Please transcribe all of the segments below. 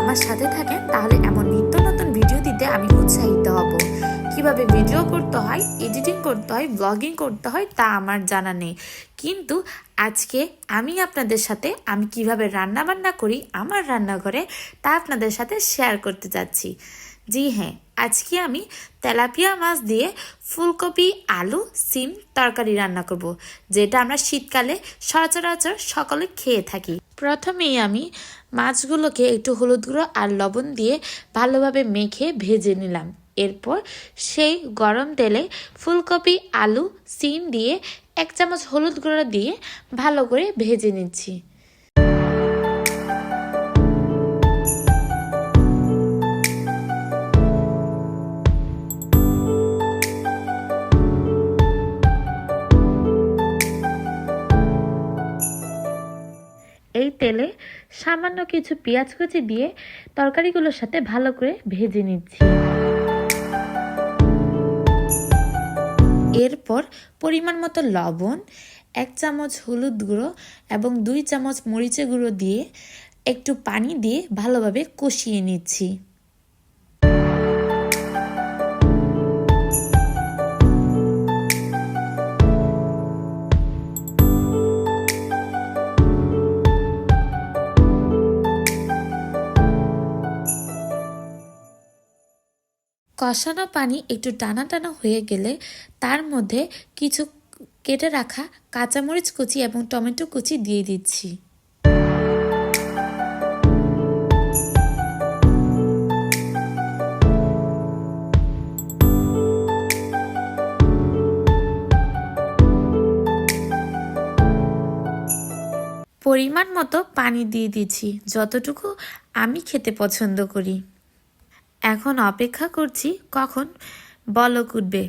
আমার সাথে থাকেন তাহলে এমন নিত্য নতুন ভিডিও দিতে আমি উৎসাহিত হব। কিভাবে ভিডিও করতে হয়, এডিটিং করতে হয়, ব্লগিং করতে হয় তা আমার জানা নেই, কিন্তু আজকে আমি আপনাদের সাথে আমি কিভাবে রান্না বান্না করি আমার রান্নাঘরে তা আপনাদের সাথে শেয়ার করতে যাচ্ছি। জি হ্যাঁ, আজকে আমি তেলাপিয়া মাছ দিয়ে ফুলকপি আলু সিম তরকারি রান্না করব, যেটা আমরা শীতকালে সচরাচর সকলে খেয়ে থাকি। প্রথমেই আমি মাছগুলোকে একটু হলুদ গুঁড়ো আর লবণ দিয়ে ভালোভাবে মেখে ভেজে নিলাম। এরপর সেই গরম তেলে ফুলকপি আলু সিম দিয়ে 1 চামচ হলুদ গুঁড়ো দিয়ে ভালো করে ভেজে নিচ্ছি। এই তেলে সামান্য কিছু পেঁয়াজ কুচি দিয়ে তরকারিগুলোর সাথে ভালো করে ভেজে নিচ্ছি। এরপর পরিমাণ মতো লবণ, 1 চামচ হলুদ গুঁড়ো এবং 2 চামচ মরিচের গুঁড়ো দিয়ে একটু পানি দিয়ে ভালোভাবে কষিয়ে নিচ্ছি। কষানো পানি একটু টানা টানা হয়ে গেলে তার মধ্যে কিছু কেটে রাখা কাঁচামরিচ কুচি এবং টমেটো কুচি দিয়ে দিচ্ছি। পরিমাণ মতো পানি দিয়ে দিচ্ছি, যতটুকু আমি খেতে পছন্দ করি। এখন অপেক্ষা করছি কখন বলক উঠবে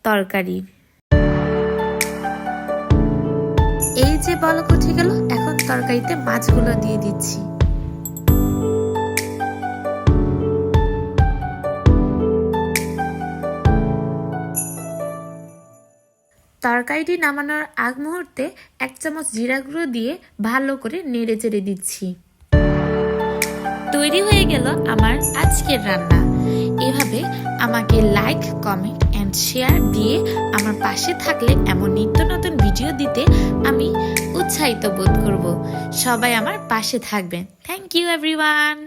তরকারির। এই যে বলক উঠে গেল, এখন তরকারিতে মাছগুলো দিয়ে দিচ্ছি। তরকারিটি নামানোর আগ মুহূর্তে 1 চামচ জিরা গুঁড়ো দিয়ে ভালো করে নেড়ে চেড়ে দিচ্ছি। তৈরি হয়ে গেল আমার আজকের রান্না। এভাবে আমাকে লাইক, কমেন্ট এন্ড শেয়ার দিয়ে আমার পাশে থাকলে এমন নিত্য নতুন ভিডিও দিতে আমি উৎসাহিত বোধ করব। সবাই আমার পাশে থাকবেন। Thank you everyone.